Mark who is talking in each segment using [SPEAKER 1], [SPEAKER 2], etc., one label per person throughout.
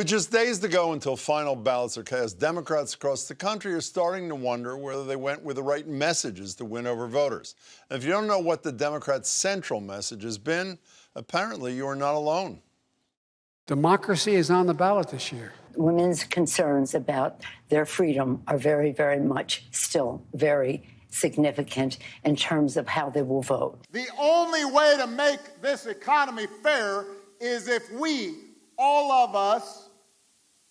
[SPEAKER 1] With just days to go until final ballots are cast, Democrats across the country are starting to wonder whether they went with the right messages to win over voters. And if you don't know what the Democrats' central message has been, apparently you are not alone.
[SPEAKER 2] Democracy is on the ballot this year.
[SPEAKER 3] Women's concerns about their freedom are very, very much still very significant in terms of how they will vote.
[SPEAKER 4] The only way to make this economy fair is if we, all of us,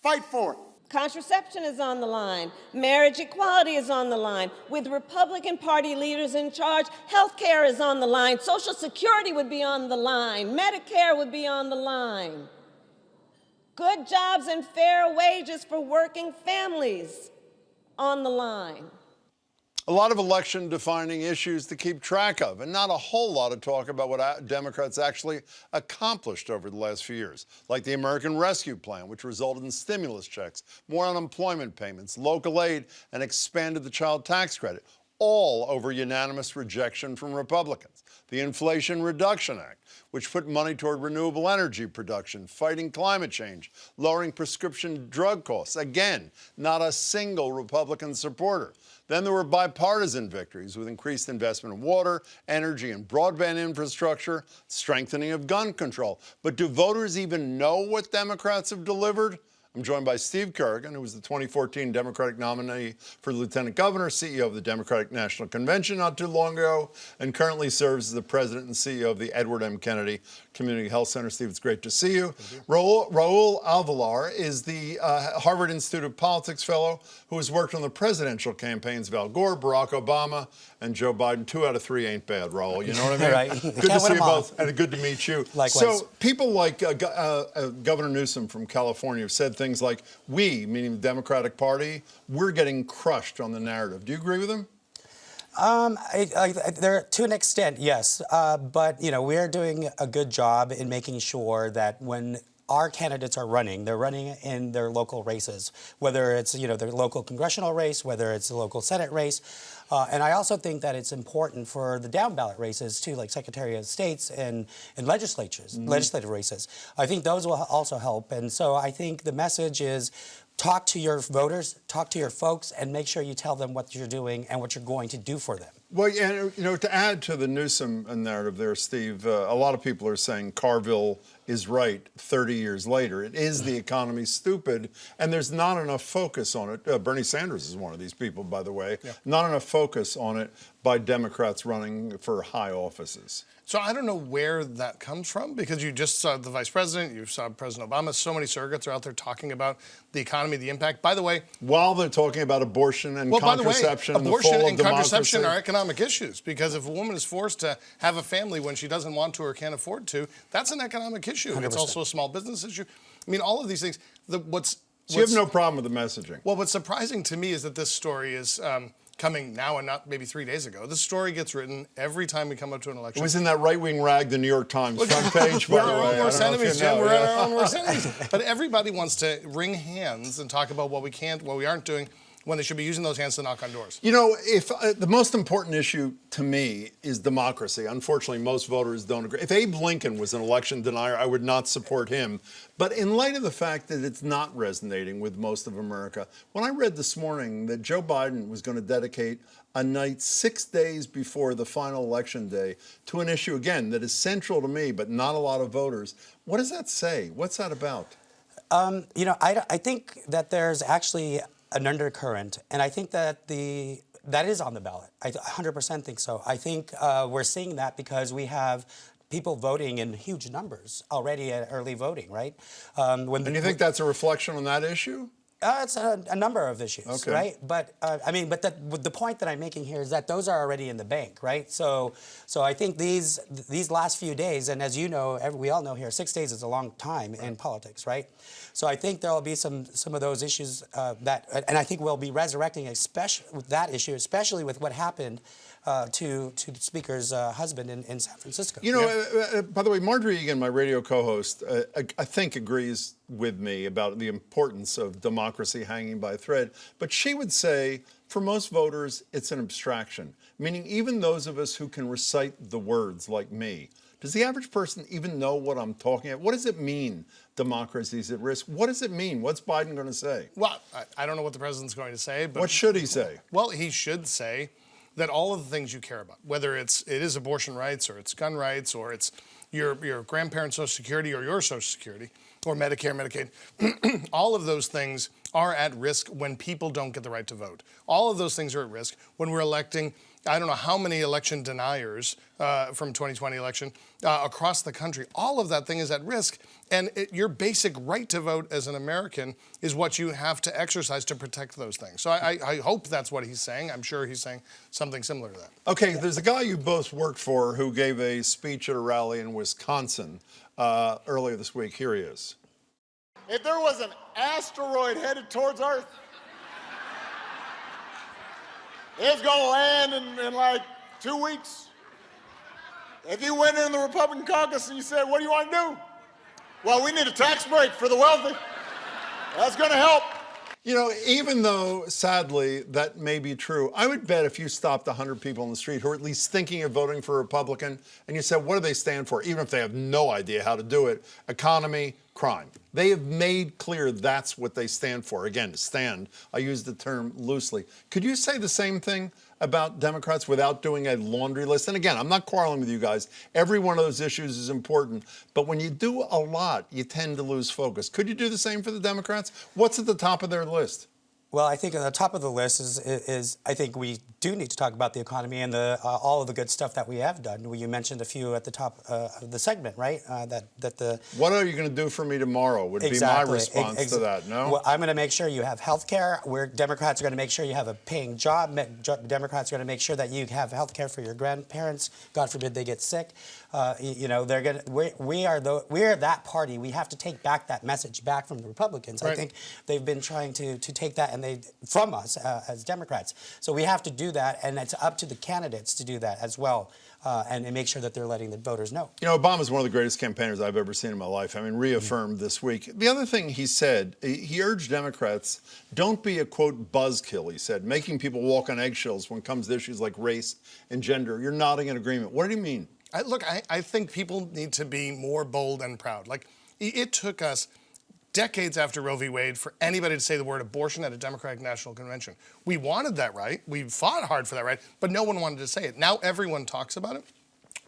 [SPEAKER 4] fight for it.
[SPEAKER 5] Contraception is on the line. Marriage equality is on the line. With Republican Party leaders in charge, health care is on the line. Social Security would be on the line. Medicare would be on the line. Good jobs and fair wages for working families on the line.
[SPEAKER 1] A lot of election-defining issues to keep track of, and not a whole lot of talk about what Democrats actually accomplished over the last few years, like the American Rescue Plan, which resulted in stimulus checks, more unemployment payments, local aid, and expanded the child tax credit, all over unanimous rejection from Republicans. The Inflation Reduction Act, which put money toward renewable energy production, fighting climate change, lowering prescription drug costs. Again, not a single Republican supporter. Then there were bipartisan victories with increased investment in water, energy, and broadband infrastructure, strengthening of gun control. But do voters even know what Democrats have delivered? I'm joined by Steve Kerrigan, who was the 2014 Democratic nominee for Lieutenant Governor, CEO of the Democratic National Convention not too long ago, and currently serves as the president and CEO of the Edward M. Kennedy Community Health Center. Steve, it's great to see you. Raul Alvillar is the Harvard Institute of Politics fellow who has worked on the presidential campaigns of Al Gore, Barack Obama, and Joe Biden. 2 out of 3 ain't bad, Raul. You know what I mean?
[SPEAKER 6] Right.
[SPEAKER 1] Good to see you both, and good to meet you.
[SPEAKER 6] Likewise.
[SPEAKER 1] So people like Governor Newsom from California have said things like, we, meaning the Democratic Party, we're getting crushed on the narrative. Do you agree with him?
[SPEAKER 6] There, to an extent, yes. But, you know, we're doing a good job in making sure that when our candidates are running, they're running in their local races, whether it's, you know, their local congressional race, whether it's a local Senate race. And I also think that it's important for the down ballot races too, like Secretary of States and legislative races. I think those will also help. And so I think the message is talk to your voters, talk to your folks, and make sure you tell them what you're doing and what you're going to do for them.
[SPEAKER 1] Well, and, you know, to add to the Newsom narrative there, Steve, a lot of people are saying Carville is right 30 years later. It is the economy stupid, and there's not enough focus on it. Bernie Sanders is one of these people, by the way. Yeah. Not enough focus on it by Democrats running for high offices.
[SPEAKER 7] So I don't know where that comes from, because you just saw the vice president, you saw President Obama, so many surrogates are out there talking about the economy, the impact. By the way,
[SPEAKER 1] while they're talking about abortion and contraception,
[SPEAKER 7] by the way, abortion
[SPEAKER 1] and the fall
[SPEAKER 7] and
[SPEAKER 1] of
[SPEAKER 7] contraception
[SPEAKER 1] democracy.
[SPEAKER 7] are economic issues, because if a woman is forced to have a family when she doesn't want to or can't afford to, that's an economic issue.
[SPEAKER 6] 100%.
[SPEAKER 7] It's also a small business issue. I mean, all of these things.
[SPEAKER 1] So you have no problem with the messaging?
[SPEAKER 7] Well, what's surprising to me is that this story is coming now and not maybe 3 days ago. This story gets written every time we come up to an election.
[SPEAKER 1] It was in that right-wing rag, the New York Times front page, by the way.
[SPEAKER 7] We're our own worst enemies, Jim. We're our own worst enemies.
[SPEAKER 1] Yeah.
[SPEAKER 7] But everybody wants to wring hands and talk about what we can't, what we aren't doing, when they should be using those hands to knock on doors.
[SPEAKER 1] You know, if the most important issue to me is democracy. Unfortunately, most voters don't agree. If Abe Lincoln was an election denier, I would not support him. But in light of the fact that it's not resonating with most of America, when I read this morning that Joe Biden was going to dedicate a night 6 days before the final election day to an issue, again, that is central to me, but not a lot of voters, what does that say? What's that about?
[SPEAKER 6] You know, I think that there's actually an undercurrent, and I think that that is on the ballot. I 100% think so. I think we're seeing that because we have people voting in huge numbers already at early voting, right?
[SPEAKER 1] And you think that's a reflection on that issue?
[SPEAKER 6] It's a number of issues, okay, right? But I mean, but the point that I'm making here is that those are already in the bank, right? So I think these last few days, and as you know, we all know here, 6 days is a long time in politics, right? So I think there will be some of those issues and I think we'll be resurrecting, especially with that issue, especially with what happened to the speaker's husband in San Francisco.
[SPEAKER 1] You know, by the way, Marjorie Egan, my radio co-host, I think agrees with me about the importance of democracy hanging by a thread. But she would say, for most voters, it's an abstraction, meaning even those of us who can recite the words like me Does the average person even know what I'm talking about? What does it mean, democracy's at risk? What does it mean? What's Biden going to say?
[SPEAKER 7] Well, I don't know what the president's going to say, but
[SPEAKER 1] What should he say?
[SPEAKER 7] Well, he should say that all of the things you care about, whether it is abortion rights or it's gun rights or it's your grandparents' Social Security or your Social Security or Medicare, Medicaid, all of those things are at risk when people don't get the right to vote. All of those things are at risk when we're electing, I don't know how many election deniers from 2020 election across the country. All of that thing is at risk. And your basic right to vote as an American is what you have to exercise to protect those things. So I hope that's what he's saying. I'm sure he's saying something similar to that.
[SPEAKER 1] Okay, there's a guy you both worked for who gave a speech at a rally in Wisconsin earlier this week. Here he is.
[SPEAKER 4] If there was an asteroid headed towards Earth, it's going to land in like 2 weeks. If you went in the Republican caucus and you said, what do you want to do? Well, we need a tax break for the wealthy. That's going to help.
[SPEAKER 1] You know, even though, sadly, that may be true, I would bet if you stopped 100 people in the street who are at least thinking of voting for a Republican, and you said, what do they stand for, even if they have no idea how to do it? Economy, crime. They have made clear that's what they stand for. Again, stand, I use the term loosely. Could you say the same thing about Democrats without doing a laundry list? And again, I'm not quarreling with you guys. Every one of those issues is important. But when you do a lot, you tend to lose focus. Could you do the same for the Democrats? What's at the top of their list?
[SPEAKER 6] Well, I think at the top of the list is I think we do need to talk about the economy and all of the good stuff that we have done. You mentioned a few at the top of the segment, right?
[SPEAKER 1] What are you going to do for me tomorrow would be my response to that, no?
[SPEAKER 6] Well, I'm going to make sure you have health care. Democrats are going to make sure you have a paying job. Democrats are going to make sure that you have health care for your grandparents. God forbid they get sick. You know, we are that party. We have to take back that message back from the Republicans.
[SPEAKER 7] Right.
[SPEAKER 6] I think they've been trying to take that from us as Democrats. So we have to do that, and it's up to the candidates to do that as well, and make sure that they're letting the voters know.
[SPEAKER 1] You know, Obama's one of the greatest campaigners I've ever seen in my life. I mean, reaffirmed this week. The other thing he said, he urged Democrats, don't be a, quote, buzzkill, he said, making people walk on eggshells when it comes to issues like race and gender. You're nodding in agreement. What did he mean?
[SPEAKER 7] I think people need to be more bold and proud. Like, it took us decades after Roe v. Wade for anybody to say the word abortion at a Democratic National Convention. We wanted that right. We fought hard for that right, but no one wanted to say it. Now everyone talks about it.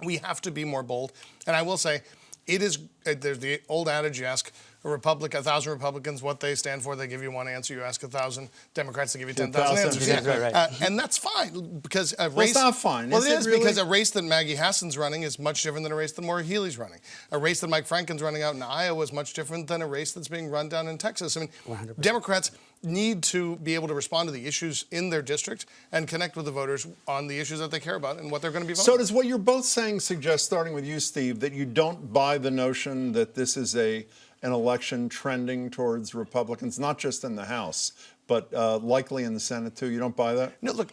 [SPEAKER 7] We have to be more bold. And I will say, there's the old adage, you ask a 1,000 Republicans what they stand for, they give you one answer. You ask 1,000 Democrats, they give you 10,000 answers.
[SPEAKER 6] Yeah, right.
[SPEAKER 7] And that's fine, because a race...
[SPEAKER 1] Well, it's not fine.
[SPEAKER 7] Well, it is,
[SPEAKER 1] really?
[SPEAKER 7] because a race that Maggie Hassan's running is much different than a race that Maura Healey's running. A race that Mike Franken's running out in Iowa is much different than a race that's being run down in Texas. I mean,
[SPEAKER 6] 100%.
[SPEAKER 7] Democrats need to be able to respond to the issues in their district and connect with the voters on the issues that they care about and what they're going to be voting.
[SPEAKER 1] So does what you're both saying suggest, starting with you, Steve, that you don't buy the notion that this is an election trending towards Republicans, not just in the House, but likely in the Senate too? You don't buy that?
[SPEAKER 7] No, look,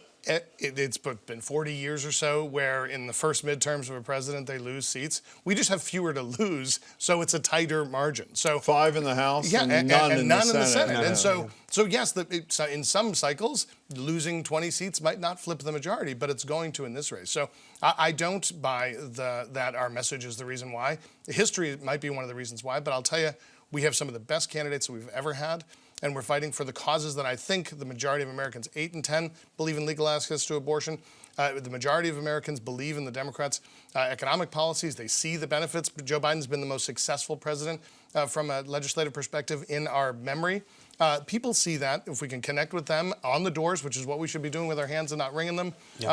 [SPEAKER 7] it's been 40 years or so where in the first midterms of a president, they lose seats. We just have fewer to lose, so it's a tighter margin. So
[SPEAKER 1] 5 in the House,
[SPEAKER 7] yeah,
[SPEAKER 1] and none in the Senate.
[SPEAKER 7] And so yes, in some cycles, losing 20 seats might not flip the majority, but it's going to in this race. So I don't buy that our message is the reason why. History might be one of the reasons why, but I'll tell you, we have some of the best candidates that we've ever had, and we're fighting for the causes that I think the majority of Americans, 8 in 10, believe in legal access to abortion. The majority of Americans believe in the Democrats' economic policies. They see the benefits. Joe Biden's been the most successful president from a legislative perspective in our memory. People see that. If we can connect with them on the doors, which is what we should be doing with our hands and not ringing them, we're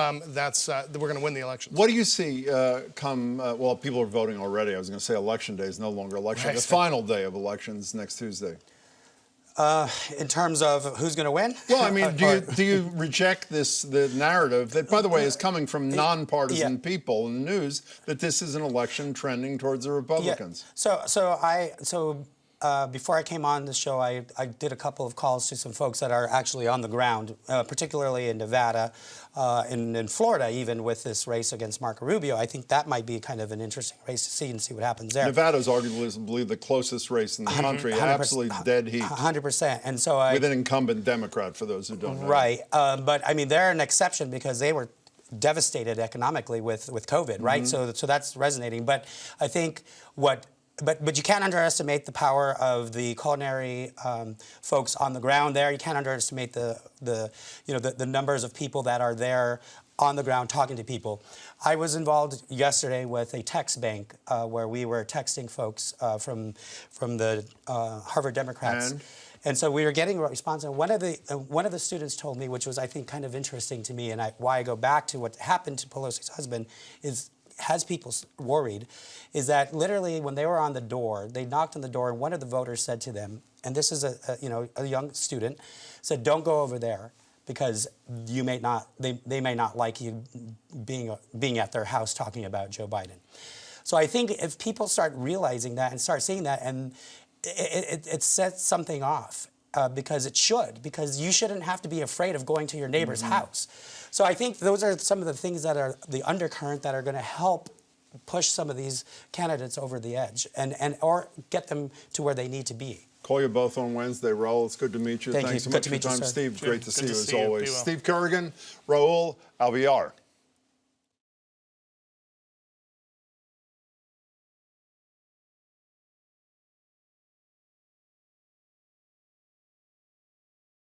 [SPEAKER 7] going to win the election.
[SPEAKER 1] What do you see well, people are voting already. I was going to say election day is no longer election.
[SPEAKER 7] Right.
[SPEAKER 1] The final day of elections next Tuesday.
[SPEAKER 6] In terms of who's going to win?
[SPEAKER 1] Well, I mean, do you reject the narrative that, by the way, is coming from nonpartisan people in the news, that this is an election trending towards the Republicans?
[SPEAKER 6] Yeah. Before I came on the show, I did a couple of calls to some folks that are actually on the ground, particularly in Nevada, in Florida, even with this race against Marco Rubio. I think that might be kind of an interesting race to see and see what happens there.
[SPEAKER 1] Nevada's arguably the closest race in the country, absolutely dead heat.
[SPEAKER 6] 100%. And so
[SPEAKER 1] with an incumbent Democrat, for those who don't know.
[SPEAKER 6] Right. But I mean, they're an exception because they were devastated economically with COVID, right? So that's resonating. But I think But you can't underestimate the power of the culinary folks on the ground there. You can't underestimate the numbers of people that are there on the ground talking to people. I was involved yesterday with a text bank where we were texting folks from the Harvard Democrats. And so we were getting a response. And one of the students told me, which was, I think, kind of interesting to me, and why I go back to what happened to Pelosi's husband has people worried, is that literally when they were on the door, they knocked on the door, and one of the voters said to them, and this is a young student, said, "Don't go over there because they may not like you being at their house talking about Joe Biden." So I think if people start realizing that and start seeing that, and it sets something off. Because you shouldn't have to be afraid of going to your neighbor's house. So I think those are some of the things that are the undercurrent that are going to help push some of these candidates over the edge or get them to where they need to be.
[SPEAKER 1] Call you both on Wednesday, Raul. It's good to meet you.
[SPEAKER 6] Thank
[SPEAKER 1] Thanks
[SPEAKER 6] you.
[SPEAKER 1] so
[SPEAKER 6] Good
[SPEAKER 1] much
[SPEAKER 6] to
[SPEAKER 1] for your
[SPEAKER 6] meet you,
[SPEAKER 1] time,
[SPEAKER 6] sir.
[SPEAKER 1] Steve. Great to see you as
[SPEAKER 7] see you.
[SPEAKER 1] always.
[SPEAKER 7] Be well.
[SPEAKER 1] Steve Kerrigan, Raul, Alvillar.